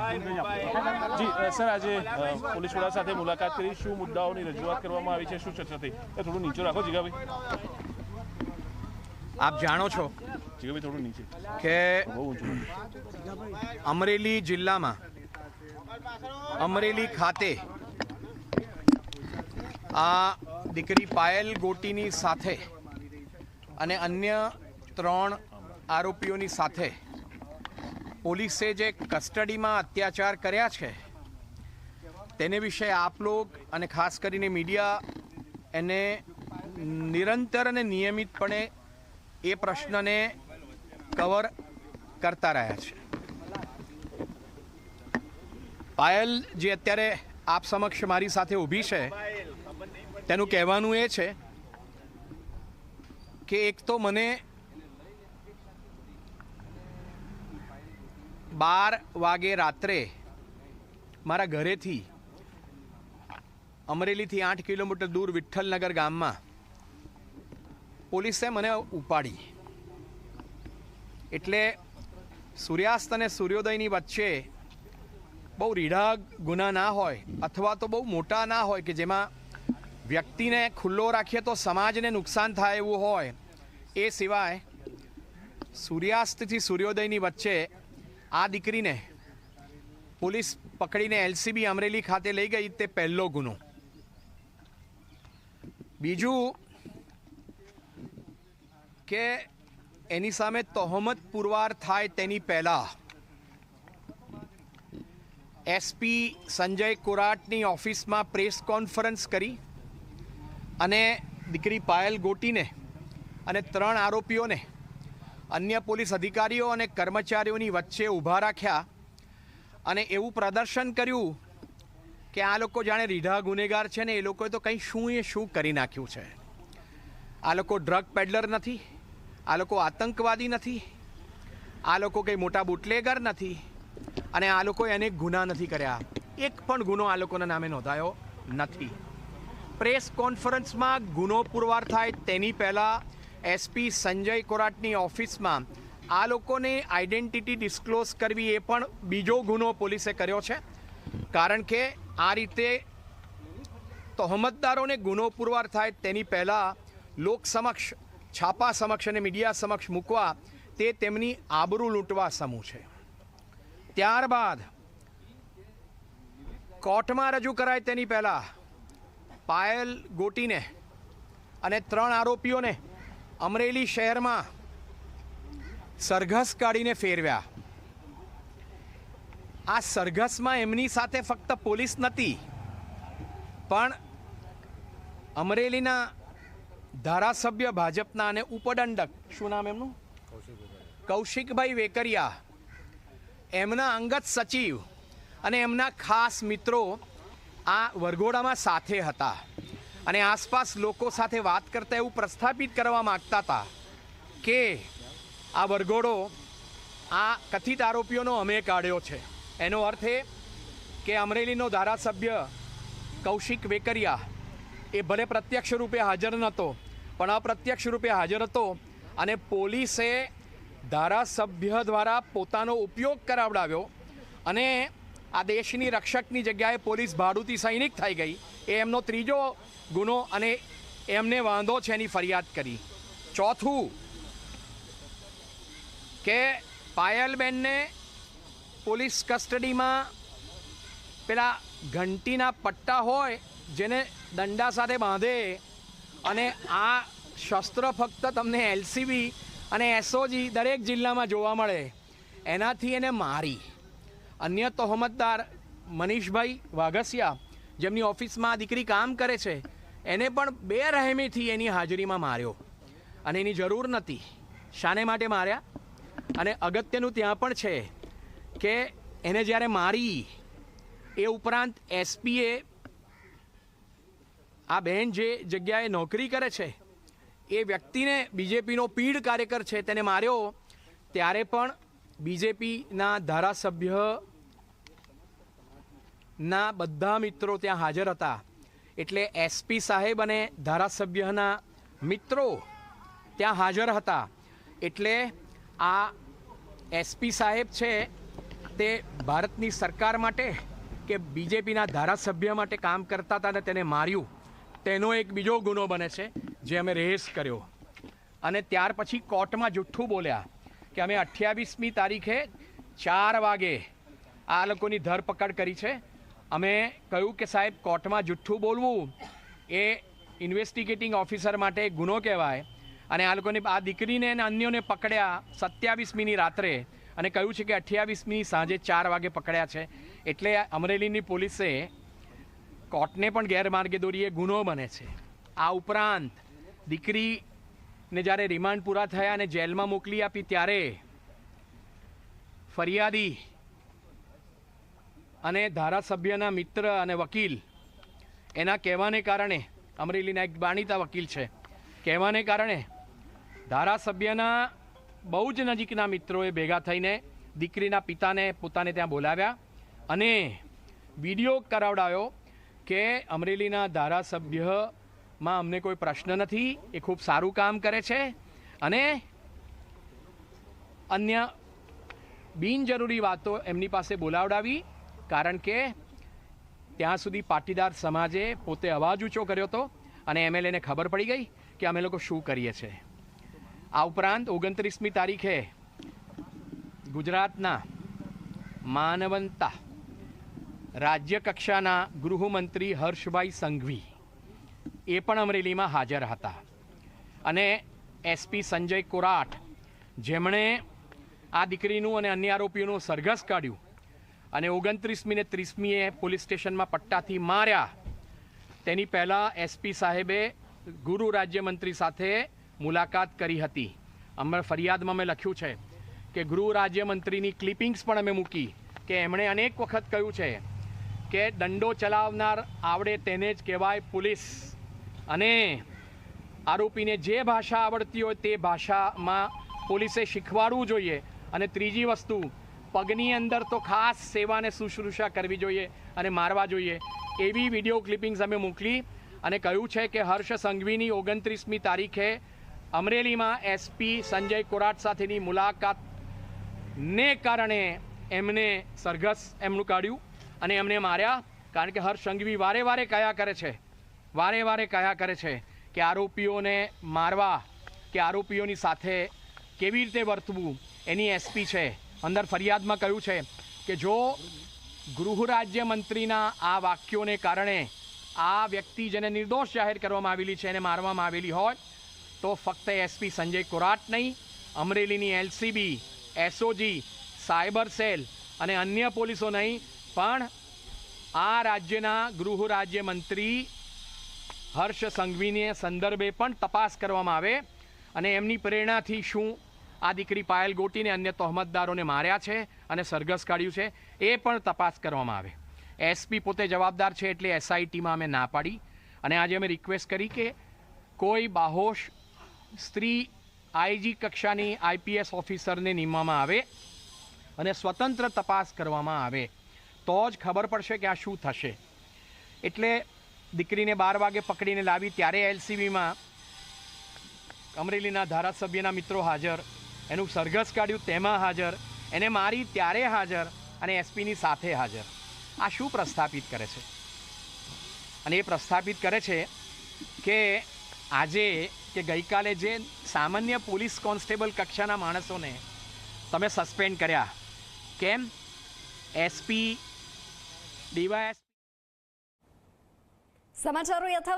જી sir, આજે police વડા સાથે મુલાકાત કરી, શું મુદ્દાઓની રજૂઆત કરવામાં આવી છે, શું ચર્ચા થઈ? થોડું નીચે રાખો જીગાભાઈ. આપ જાણો છો જીગાભાઈ થોડું નીચે કે બહુ ઊંચું. અમરેલી જિલ્લામાં અમરેલી ખાતે આ દીકરી પાયલ ગોટીની સાથે અને અન્ય 3 આરોપીઓની સાથે પોલીસે જે કસ્ટડીમાં અત્યાચાર કર્યા છે તેને વિશે આપ લોગ અને ખાસ કરીને મીડિયા એને નિરંતર અને નિયમિતપણે એ પ્રશ્નને કવર કરતા રહ્યા છે. પાયલ જે અત્યારે આપ સમક્ષ મારી સાથે ઊભી છે તેનું કહેવાનું એ છે કે એક તો મને 12 વાગે રાત્રે મારા ઘરેથી અમરેલીથી 8 કિલોમીટર દૂર વિઠ્ઠલનગર ગામમાં પોલીસે મને ઉપાડી. એટલે સૂર્યાસ્ત અને સૂર્યોદયની વચ્ચે બહુ રીઢા ગુના ના હોય અથવા તો બહુ મોટા ના હોય કે જેમાં વ્યક્તિને ખુલ્લો રાખીએ તો સમાજને નુકસાન થાય એવું હોય, એ સિવાય સૂર્યાસ્તથી સૂર્યોદયની વચ્ચે આ દીકરીને પોલીસ પકડીને એલસીબી અમરેલી ખાતે લઈ ગઈ, તે પહેલો ગુનો. બીજું કે એની સામે તહોમત પુરવાર થાય તેની પહેલા એસપી સંજય કોરાટની ઓફિસમાં પ્રેસ કોન્ફરન્સ કરી અને દીકરી પાયલ ગોટીને અને 3 આરોપીઓને અન્ય પોલીસ અધિકારીઓ અને કર્મચારીઓની વચ્ચે ઊભા રાખ્યા અને એવું પ્રદર્શન કર્યું કે આ લોકો જાણે રીઢા ગુનેગાર છે ને એ લોકોએ તો કંઈ શું કરી નાખ્યું છે. આ લોકો ડ્રગ પેડલર નથી, આ લોકો આતંકવાદી નથી, આ લોકો કંઈ મોટા બુટલેગર નથી અને આ લોકોએ અનેક ગુના નથી કર્યા. એક પણ ગુનો આ લોકોના નામે નોંધાયો નથી. પ્રેસ કોન્ફરન્સમાં ગુનો પુરવાર થાય તેની પહેલાં એસપી સંજય કોરાટની ઓફિસમાં આ લોકોને આઈડેન્ટિટી ડિસ્ક્લોઝ કરવી એ પણ બીજો ગુનો પોલીસે કર્યો છે. કારણ કે આ રીતે તહોમતદારોને ગુનો પુરવાર થાય તેની પહેલાં લોક સમક્ષ, છાપા સમક્ષ અને મીડિયા સમક્ષ મૂકવા તે તેમની આબરૂ લૂંટવા સમૂહ છે. ત્યારબાદ કોર્ટમાં રજૂ કરાય તેની પહેલાં પાયલ ગોટીને અને 3 આરોપીઓને અમરેલી શહેરમાં સરઘસ કાઢીને ફેરવ્યા. આ સરઘસમાં એમની સાથે ફક્ત પોલીસ નથી પણ અમરેલીના ધારાસભ્ય ભાજપના અને ઉપદંડક, શું નામ એમનું, કૌશિકભાઈ વેકરિયા, એમના અંગત સચિવ અને એમના ખાસ મિત્રો આ વરઘોડામાં સાથે હતા અને આસપાસ લોકો સાથે વાત કરતા એવું પ્રસ્થાપિત કરવા માગતા હતા કે આ વરઘોડો આ કથિત આરોપીઓનો અમે કાઢ્યો છે. એનો અર્થ એ કે અમરેલીનો ધારાસભ્ય કૌશિક વેકરિયા એ ભલે પ્રત્યક્ષ રૂપે હાજર નહોતો પણ અપ્રત્યક્ષ રૂપે હાજર હતો અને પોલીસે ધારાસભ્ય દ્વારા પોતાનો ઉપયોગ કરાવડાવ્યો અને આ દેશની રક્ષકની જગ્યાએ પોલીસ ભાડુતી સૈનિક થઈ ગઈ. એ એમનો ત્રીજો ગુનો અને એમને વાંધો છે એની ફરિયાદ કરી. ચોથું કે પાયલબેનને પોલીસ કસ્ટડીમાં પેલા ઘંટીના પટ્ટા હોય જેને દંડા સાથે બાંધે અને આ શસ્ત્ર ફક્ત તમને એલસીબી અને એસઓજી દરેક જિલ્લામાં જોવા મળે, એનાથી એને મારી. અન્ય તહોમતદાર મનીષભાઈ વાઘસિયા જેમની ઓફિસમાં આ દીકરી કામ કરે છે એને પણ બેરહેમીથી એની હાજરીમાં માર્યો અને એની જરૂર નથી. શાને માટે માર્યા? અને અગત્યનું ત્યાં પણ છે કે એને જ્યારે મારી એ ઉપરાંત એસપીએ આ બહેન જે જગ્યાએ નોકરી કરે છે એ વ્યક્તિને, બીજેપીનો પીઢ કાર્યકર છે, તેને માર્યો ત્યારે પણ બીજેપીના ધારાસભ્યના બધા મિત્રો ત્યાં હાજર હતા. એટલે એસપી સાહેબ અને ધારાસભ્યના મિત્રો ત્યાં હાજર હતા. એટલે આ એસપી સાહેબ છે તે ભારતની સરકાર માટે કે બીજેપીના ધારાસભ્ય માટે કામ કરતા હતા અને તેને માર્યું, તેનો એક બીજો ગુનો બને છે જે અમે રેસ કર્યો. અને ત્યાર પછી કોર્ટમાં જુઠ્ઠું બોલ્યા કે અમે 28મી તારીખે 4 વાગે આ લોકોની ધરપકડ કરી છે. અમે કહ્યું કે સાહેબ, કોર્ટમાં જુઠ્ઠું બોલવું એ ઇન્વેસ્ટિગેટિંગ ઓફિસર માટે ગુનો કહેવાય. અને આ લોકોને આ દીકરીને અને અન્યોને પકડ્યા 27મીની રાત્રે અને કહ્યું છે કે 28મી સાંજે 4 વાગે પકડ્યા છે. એટલે અમરેલીની પોલીસે કોર્ટને પણ ગેરમાર્ગે દોરી એ ગુનો બને છે. આ ઉપરાંત દીકરીને જ્યારે રિમાન્ડ પૂરા થયા અને જેલમાં મોકલી આપી ત્યારે ફરિયાદી અને ધારાસભ્યના મિત્ર અને વકીલ એના કહેવાને કારણે, અમરેલીના એક જાણીતા વકીલ છે, કહેવાને કારણે ધારાસભ્યના બહુ જ નજીકના મિત્રોએ ભેગા થઈને દીકરીના પિતાને પોતાને ત્યાં બોલાવ્યા અને વિડીયો કરાવડાવ્યો કે અમરેલીના ધારાસભ્યમાં અમને કોઈ પ્રશ્ન નથી, એ ખૂબ સારું કામ કરે છે. અને અન્ય બિનજરૂરી વાતો એમની પાસે બોલાવડાવી, કારણ કે ત્યાં સુધી પાટીદાર સમાજે પોતે અવાજ ઊંચો કર્યો હતો અને એમએલએને ખબર પડી ગઈ કે અમે લોકો શું કરીએ છીએ. આ ઉપરાંત 29મી તારીખે ગુજરાતના માનવંતા રાજ્ય કક્ષાના ગૃહમંત્રી હર્ષભાઈ સંઘવી એ પણ અમરેલીમાં હાજર હતા. અને એસપી સંજય કોરાટ, જેમણે આ દીકરીનું અને અન્ય આરોપીઓનું સરઘસ કાઢ્યું અને 29મી ને 30મીએ પોલીસ સ્ટેશનમાં પટ્ટાથી માર્યા, તેની પહેલાં એસપી સાહેબે ગૃહ રાજ્યમંત્રી સાથે મુલાકાત કરી હતી. અમે ફરિયાદમાં મેં લખ્યું છે કે ગૃહ રાજ્યમંત્રીની ક્લિપિંગ્સ પણ અમે મૂકી કે એમણે અનેક વખત કહ્યું છે કે દંડો ચલાવનાર આવડે તેને જ કહેવાય પોલીસ, અને આરોપીને જે ભાષા આવડતી હોય તે ભાષામાં પોલીસે શીખવાડવું જોઈએ. અને ત્રીજી વસ્તુ, પગની અંદર તો ખાસ સેવાને શુશ્રૂષા કરવી જોઈએ અને મારવા જોઈએ. એવી વિડીયો ક્લિપિંગ્સ અમે મોકલી અને કહ્યું છે કે હર્ષ સંઘવીની 29મી તારીખે અમરેલીમાં એસપી સંજય કોરાટ સાથેની મુલાકાતને કારણે એમને સરઘસ એમનું કાઢ્યું અને એમને માર્યા. કારણ કે હર્ષ સંઘવી વારે વારે કયા કરે છે કે આરોપીઓને મારવા કે આરોપીઓની સાથે કેવી રીતે વર્તવું એની એસપી છે. અંદર ફરિયાદમાં કહ્યું છે કે જો ગૃહ રાજ્યમંત્રીના આ વાક્યોને કારણે આ વ્યક્તિ જેને નિર્દોષ જાહેર કરવામાં આવેલી છે એને મારવામાં આવેલી હોય તો ફક્ત એસપી સંજય કોરાટ નહીં, અમરેલીની એલસીબી, એસઓજી, સાયબર સેલ અને અન્ય પોલીસો નહીં, પણ આ રાજ્યના ગૃહ રાજ્યમંત્રી હર્ષ સંઘવીને સંદર્ભે પણ તપાસ કરવામાં આવે અને એમની પ્રેરણાથી શું આ દીકરી પાયલ ગોટીને અન્ય તહોમતદારોને માર્યા છે અને સરઘસ કાઢ્યું છે એ પણ તપાસ કરવામાં આવે. એસપી પોતે જવાબદાર છે એટલે એસઆઈટીમાં અમે ના પાડી અને આજે અમે રિક્વેસ્ટ કરી કે કોઈ બાહોશ સ્ત્રી આઈજી કક્ષાની આઈપીએસ ઓફિસરને નિમવામાં આવે અને સ્વતંત્ર તપાસ કરવામાં આવે, તો જ ખબર પડશે કે આ શું થશે. એટલે દીકરીને 12 વાગે પકડીને લાવી ત્યારે એલસીબીમાં અમરેલીના ધારાસભ્યના મિત્રો હાજર, એનું સરઘસ કાઢ્યું તેમાં હાજર, એને મારી ત્યારે હાજર અને એસપીની સાથે હાજર. આ શું પ્રસ્થાપિત કરે છે? અને એ પ્રસ્થાપિત કરે છે કે આજે કે ગઈકાલે જે સામાન્ય પોલીસ કોન્સ્ટેબલ કક્ષાના માણસોને તમે સસ્પેન્ડ કર્યા, કેમ? એસપી ડીવાયએસ સમાચારો યથાવત